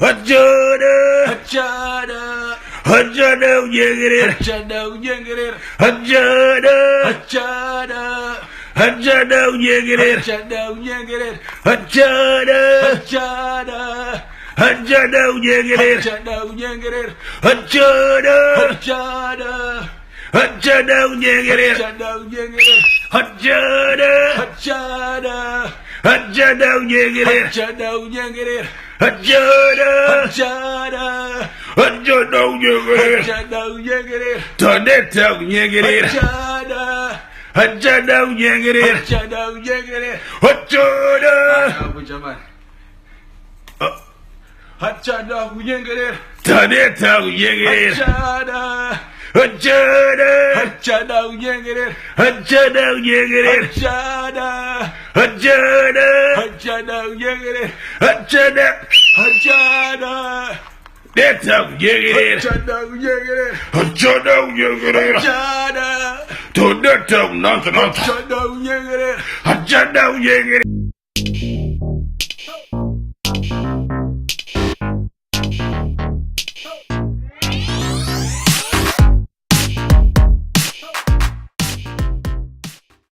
Hajjada, Hajjada, hajjada ujengirir, Hajjada ujengirir, hajjada, Hajjada, hajjada ujengirir, Hajjada ujengirir, hajjada, Hajjada, hajjada ujengirir, Hajjada ujengirir, hajjada, Hajjada, hajjada ujengirir, Hajjada ujengirir, hajjada, Hajjada, hajjada ujengirir, Hajjada ujengirir, hajjada, Hajjada, hajjada ujengirir, Hajjada ujengirir, tadeta ujengirir, Hajjada, hajjada ujengirir, Hajjada ujengirir. hajjada, Abu Jamal. Hajjada ujengirir, tadeta ujengirir, Hajjada, hajjada, Hajjada ujengirir, hajjada ujengirir, Hajjada, hajjada, Hajjada ujengirir, hajjada, Hajjada, deta ujengirir, Hajjada ujengirir, hajjada ujengirir, Hajjada, tadeta unantanata, Hajjada ujengirir. hajjada ujengirir.